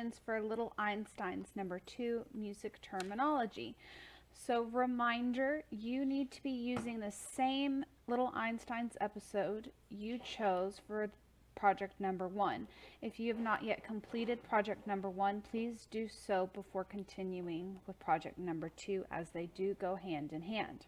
questions for Little Einstein's number 2, music terminology. So reminder, you need to be using the same Little Einstein's episode you chose for project number 1. If you have not yet completed project number 1, please do so before continuing with project number 2, as they do go hand in hand.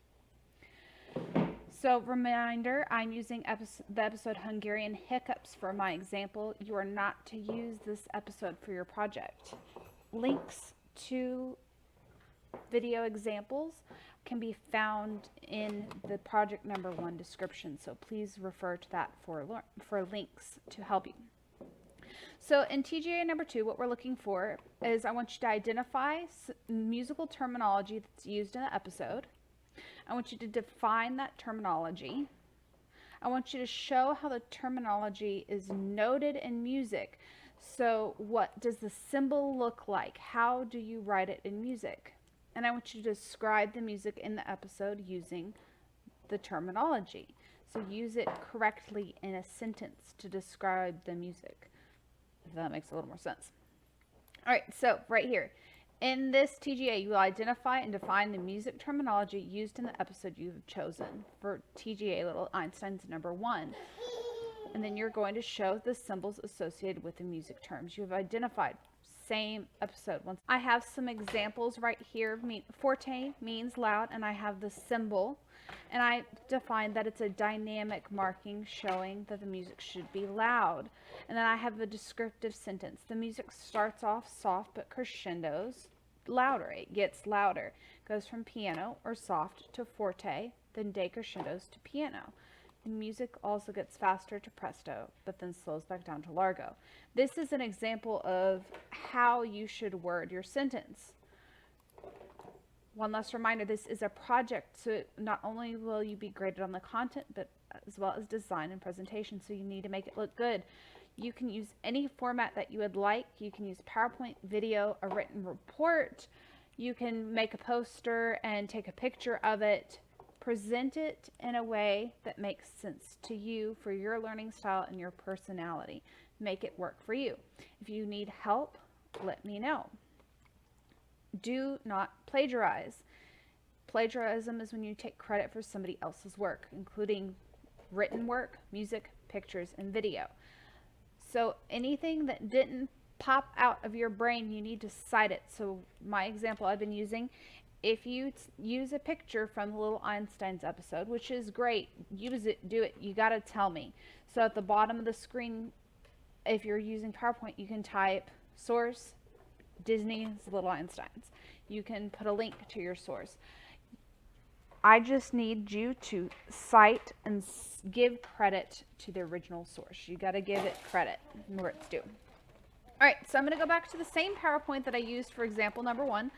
So reminder, I'm using the episode Hungarian Hiccups for my example. You are not to use this episode for your project. Links to video examples can be found in the project number 1 description, so please refer to that for links to help you. So in TGA number 2, what we're looking for is I want you to identify musical terminology that's used in the episode. I want you to define that terminology. I want you to show how the terminology is noted in music. So what does the symbol look like? How do you write it in music? And I want you to describe the music in the episode using the terminology. So use it correctly in a sentence to describe the music, if that makes a little more sense. All right, so right here. In this TGA, you will identify and define the music terminology used in the episode you have chosen for TGA Little Einstein's number 1. And then you're going to show the symbols associated with the music terms you have identified. Same episode. Once I have some examples right here. Forte means loud, and I have the symbol, and I define that it's a dynamic marking showing that the music should be loud. And then I have a descriptive sentence. The music starts off soft but crescendos louder. It gets louder. Goes from piano or soft to forte, then decrescendos to piano. The music also gets faster to presto, but then slows back down to largo. This is an example of how you should word your sentence. One last reminder, this is a project, so not only will you be graded on the content, but as well as design and presentation, so you need to make it look good. You can use any format that you would like. You can use PowerPoint, video, a written report. You can make a poster and take a picture of it. Present it in a way that makes sense to you for your learning style and your personality. Make it work for you. If you need help, let me know. Do not plagiarize. Plagiarism is when you take credit for somebody else's work, including written work, music, pictures, and video. So anything that didn't pop out of your brain, you need to cite it. So my example I've been using, if you use a picture from the Little Einstein's episode, which is great, use it, do it, you got to tell me. So at the bottom of the screen, if you're using PowerPoint, you can type source, Disney's Little Einstein's. You can put a link to your source. I just need you to cite and give credit to the original source. You got to give it credit where it's due. All right, so I'm going to go back to the same PowerPoint that I used for example number 1.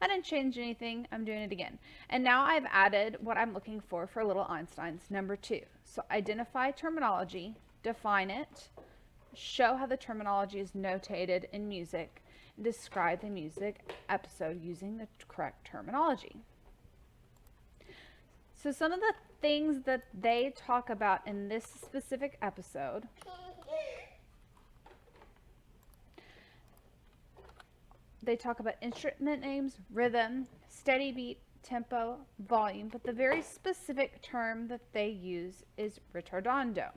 I didn't change anything. I'm doing it again. And now I've added what I'm looking for Little Einstein's number 2. So identify terminology, define it, show how the terminology is notated in music, and describe the music episode using the correct terminology. So some of the things that they talk about in this specific episode they talk about instrument names, rhythm, steady beat, tempo, volume, but the very specific term that they use is ritardando.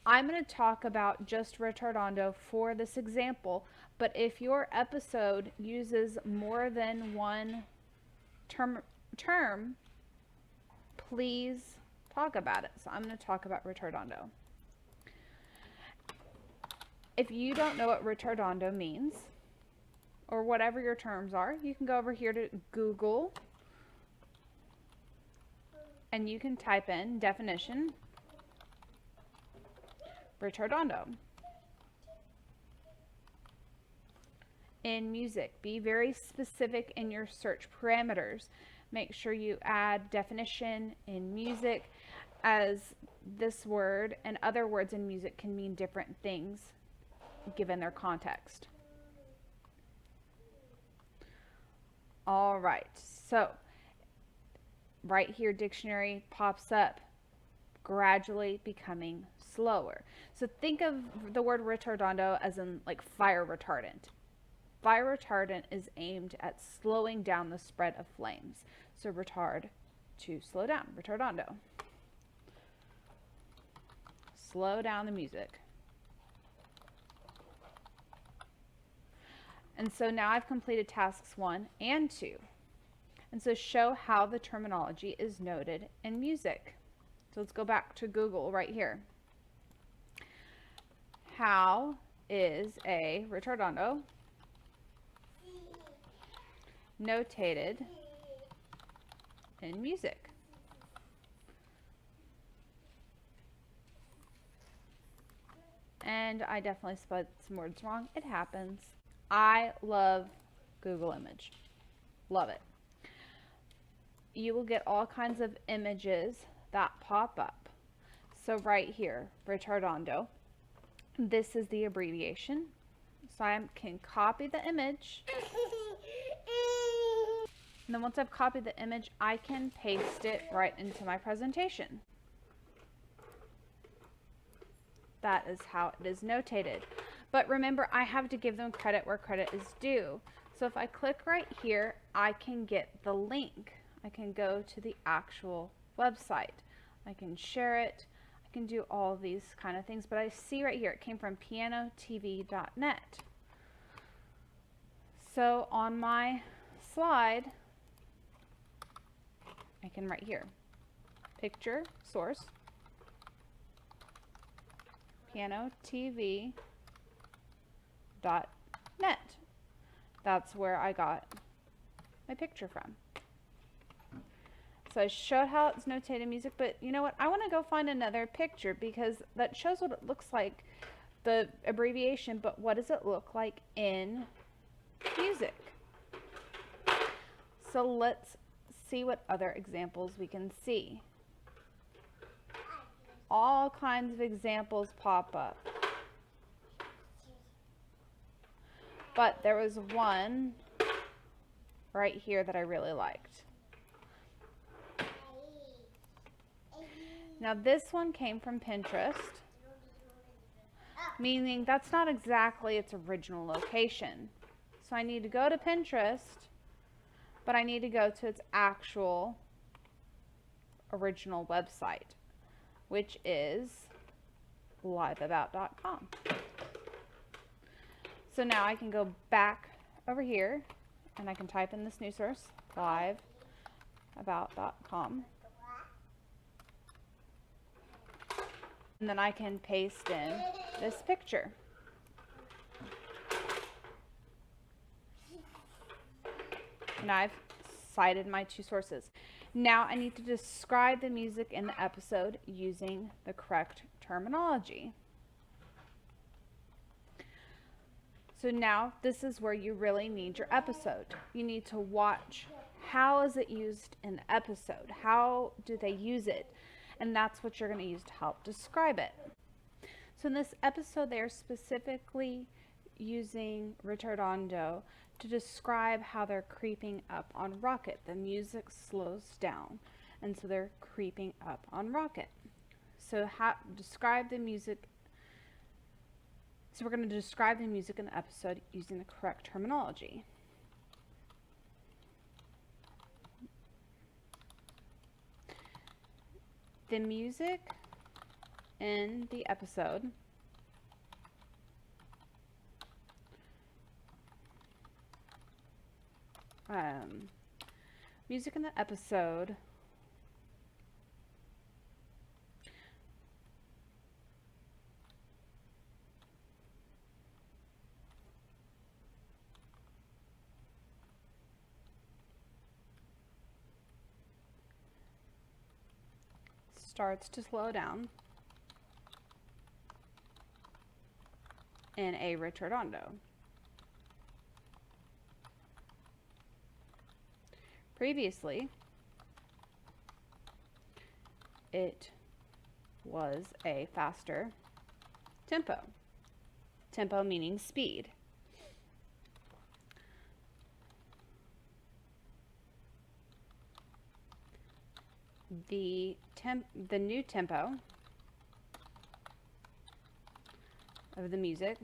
I'm going to talk about just ritardando for this example, but if your episode uses more than one term, please talk about it. So I'm going to talk about ritardando. If you don't know what ritardando means, or whatever your terms are, you can go over here to Google and you can type in definition ritardando. In music, be very specific in your search parameters. Make sure you add definition in music, as this word and other words in music can mean different things given their context. All right, so right here, dictionary pops up. gradually becoming slower. So think of the word retardando as in like fire retardant. Fire retardant is aimed at slowing down the spread of flames. So retard, to slow down, retardando. Slow down the music. And so now I've completed tasks 1 and 2. And so show how the terminology is noted in music. So let's go back to Google right here. How is a retardando notated in music? And I definitely spelled some words wrong. It happens. I love Google Image. Love it. You will get all kinds of images that pop up. So right here, retardando. This is the abbreviation. So I can copy the image. And then once I've copied the image, I can paste it right into my presentation. That is how it is notated. But remember, I have to give them credit where credit is due. So if I click right here, I can get the link. I can go to the actual website. I can share it. I can do all these kind of things. But I see right here, it came from pianotv.net. So on my slide, I can write here, picture source, pianotv.net. That's where I got my picture from. So I showed how it's notated in music, but you know what? I want to go find another picture because that shows what it looks like, the abbreviation, but what does it look like in music? So let's see what other examples we can see. All kinds of examples pop up. But there was one right here that I really liked. Now this one came from Pinterest, meaning that's not exactly its original location. So I need to go to Pinterest, but I need to go to its actual original website, which is liveabout.com. So now I can go back over here and I can type in this news source, liveabout.com. And then I can paste in this picture. And I've cited my 2 sources. Now I need to describe the music in the episode using the correct terminology. So now this is where you really need your episode. You need to watch how is it used in the episode? How do they use it? And that's what you're going to use to help describe it. So in this episode, they're specifically using retardando to describe how they're creeping up on Rocket. The music slows down, and so they're creeping up on Rocket. So describe the music. So we're going to describe the music in the episode using the correct terminology. The music in the episode starts to slow down in a retardando. Previously, it was a faster tempo. Tempo meaning speed. the new tempo of the music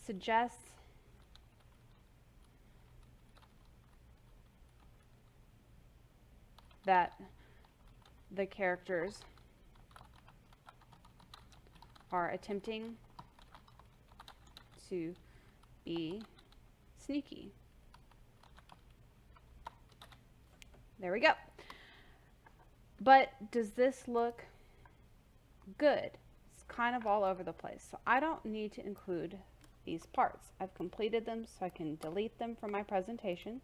suggests that the characters are attempting to be sneaky. There we go. But does this look good? It's kind of all over the place. So I don't need to include these parts. I've completed them, so I can delete them from my presentation.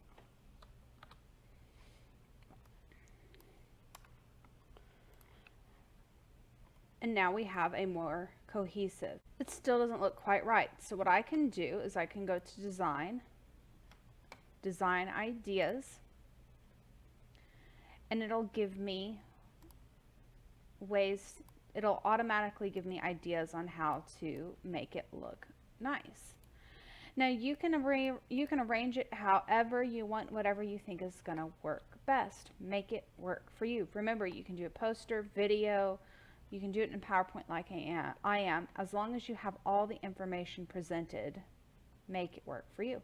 And now we have a more cohesive. It still doesn't look quite right. So what I can do is I can go to design ideas, and it'll give me ways, it'll automatically give me ideas on how to make it look nice. Now you can arrange it however you want, whatever you think is going to work best. Make it work for you. Remember, you can do a poster, video, you can do it in PowerPoint like I am. As long as you have all the information presented, make it work for you.